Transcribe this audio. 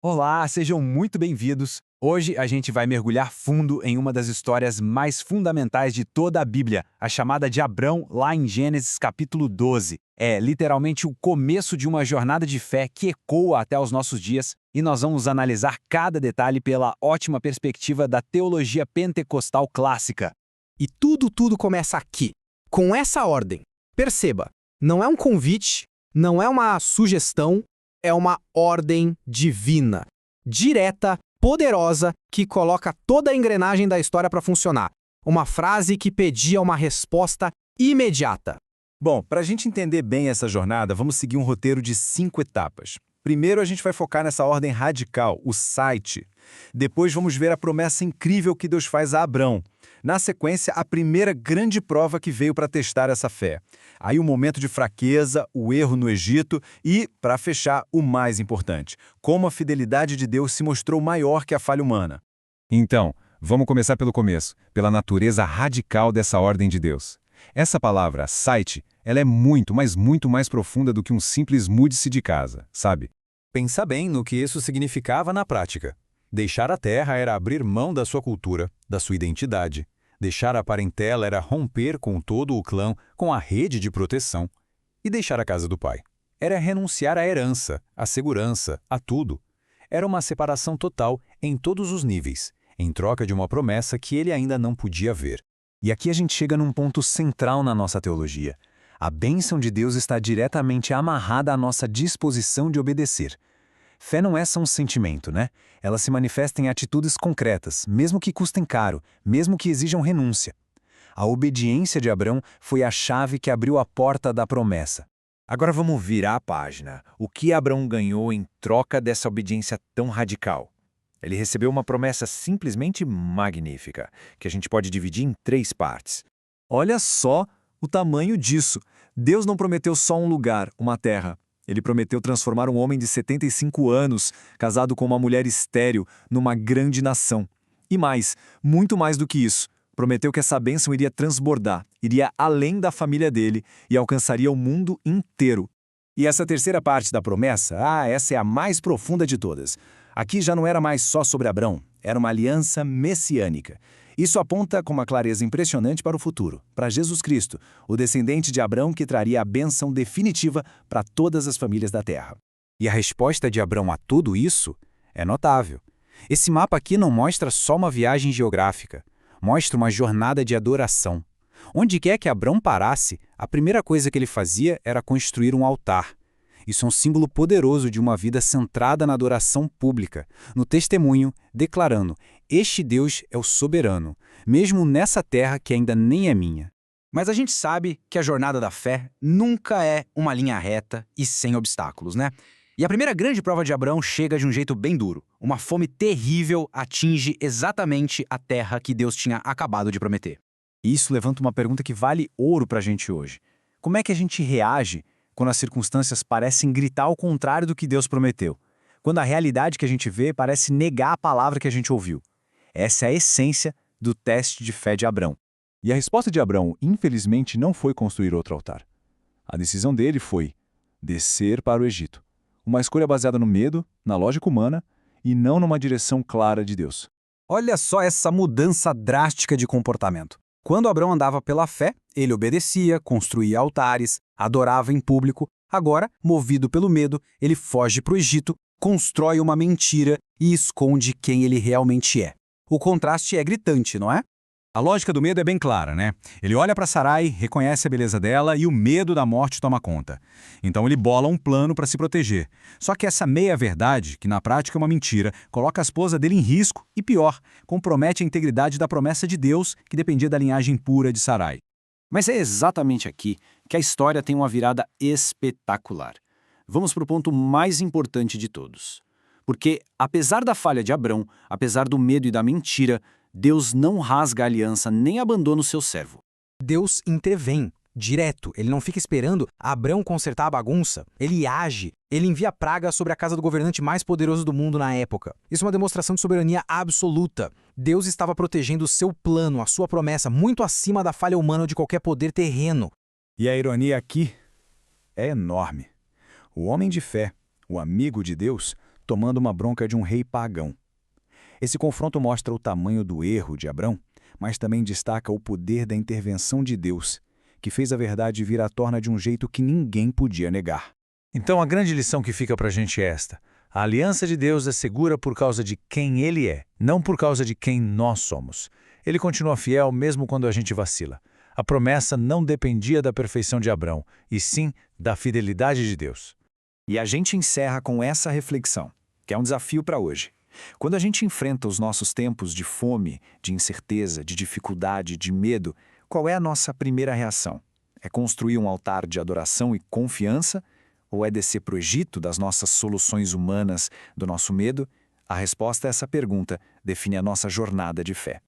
Olá, sejam muito bem-vindos. Hoje a gente vai mergulhar fundo em uma das histórias mais fundamentais de toda a Bíblia, a chamada de Abrão, lá em Gênesis capítulo 12. É literalmente o começo de uma jornada de fé que ecoa até os nossos dias, e nós vamos analisar cada detalhe pela ótima perspectiva da teologia pentecostal clássica. E tudo começa aqui, com essa ordem. Perceba, não é um convite, não é uma sugestão, é uma ordem divina, direta, poderosa, que coloca toda a engrenagem da história para funcionar. Uma frase que pedia uma resposta imediata. Bom, para a gente entender bem essa jornada, vamos seguir um roteiro de 5 etapas. Primeiro, a gente vai focar nessa ordem radical, o site. Depois, vamos ver a promessa incrível que Deus faz a Abrão. Na sequência, a primeira grande prova que veio para testar essa fé. Aí o momento de fraqueza, o erro no Egito e, para fechar, o mais importante, como a fidelidade de Deus se mostrou maior que a falha humana. Então, vamos começar pelo começo, pela natureza radical dessa ordem de Deus. Essa palavra, site, ela é muito, mas muito mais profunda do que um simples mude-se de casa, sabe? Pensa bem no que isso significava na prática. Deixar a terra era abrir mão da sua cultura, da sua identidade. Deixar a parentela era romper com todo o clã, com a rede de proteção. E deixar a casa do pai era renunciar à herança, à segurança, a tudo. Era uma separação total em todos os níveis, em troca de uma promessa que ele ainda não podia ver. E aqui a gente chega num ponto central na nossa teologia. A bênção de Deus está diretamente amarrada à nossa disposição de obedecer. Fé não é só um sentimento, né? Ela se manifesta em atitudes concretas, mesmo que custem caro, mesmo que exijam renúncia. A obediência de Abrão foi a chave que abriu a porta da promessa. Agora vamos virar a página. O que Abrão ganhou em troca dessa obediência tão radical? Ele recebeu uma promessa simplesmente magnífica, que a gente pode dividir em 3 partes. Olha só o tamanho disso. Deus não prometeu só um lugar, uma terra. Ele prometeu transformar um homem de 75 anos, casado com uma mulher estéril, numa grande nação. E mais, muito mais do que isso. Prometeu que essa bênção iria transbordar, iria além da família dele e alcançaria o mundo inteiro. E essa terceira parte da promessa, essa é a mais profunda de todas. Aqui já não era mais só sobre Abrão, era uma aliança messiânica. Isso aponta com uma clareza impressionante para o futuro, para Jesus Cristo, o descendente de Abrão que traria a bênção definitiva para todas as famílias da terra. E a resposta de Abrão a tudo isso é notável. Esse mapa aqui não mostra só uma viagem geográfica, mostra uma jornada de adoração. Onde quer que Abrão parasse, a primeira coisa que ele fazia era construir um altar. Isso é um símbolo poderoso de uma vida centrada na adoração pública, no testemunho, declarando: este Deus é o soberano, mesmo nessa terra que ainda nem é minha. Mas a gente sabe que a jornada da fé nunca é uma linha reta e sem obstáculos, né? E a primeira grande prova de Abrão chega de um jeito bem duro. Uma fome terrível atinge exatamente a terra que Deus tinha acabado de prometer. E isso levanta uma pergunta que vale ouro para a gente hoje. Como é que a gente reage quando as circunstâncias parecem gritar ao contrário do que Deus prometeu? Quando a realidade que a gente vê parece negar a palavra que a gente ouviu? Essa é a essência do teste de fé de Abrão. E a resposta de Abrão, infelizmente, não foi construir outro altar. A decisão dele foi descer para o Egito. Uma escolha baseada no medo, na lógica humana e não numa direção clara de Deus. Olha só essa mudança drástica de comportamento. Quando Abrão andava pela fé, ele obedecia, construía altares, adorava em público. Agora, movido pelo medo, ele foge para o Egito, constrói uma mentira e esconde quem ele realmente é. O contraste é gritante, não é? A lógica do medo é bem clara, né? Ele olha para Sarai, reconhece a beleza dela e o medo da morte toma conta. Então ele bola um plano para se proteger. Só que essa meia-verdade, que na prática é uma mentira, coloca a esposa dele em risco e, pior, compromete a integridade da promessa de Deus, que dependia da linhagem pura de Sarai. Mas é exatamente aqui que a história tem uma virada espetacular. Vamos para o ponto mais importante de todos. Porque, apesar da falha de Abrão, apesar do medo e da mentira, Deus não rasga a aliança nem abandona o seu servo. Deus intervém, direto. Ele não fica esperando Abrão consertar a bagunça. Ele age. Ele envia praga sobre a casa do governante mais poderoso do mundo na época. Isso é uma demonstração de soberania absoluta. Deus estava protegendo o seu plano, a sua promessa, muito acima da falha humana ou de qualquer poder terreno. E a ironia aqui é enorme. O homem de fé, o amigo de Deus, tomando uma bronca de um rei pagão. Esse confronto mostra o tamanho do erro de Abrão, mas também destaca o poder da intervenção de Deus, que fez a verdade vir à tona de um jeito que ninguém podia negar. Então a grande lição que fica para a gente é esta: a aliança de Deus é segura por causa de quem Ele é, não por causa de quem nós somos. Ele continua fiel mesmo quando a gente vacila. A promessa não dependia da perfeição de Abrão, e sim da fidelidade de Deus. E a gente encerra com essa reflexão, que é um desafio para hoje. Quando a gente enfrenta os nossos tempos de fome, de incerteza, de dificuldade, de medo, qual é a nossa primeira reação? É construir um altar de adoração e confiança? Ou é descer para o Egito das nossas soluções humanas, do nosso medo? A resposta a essa pergunta define a nossa jornada de fé.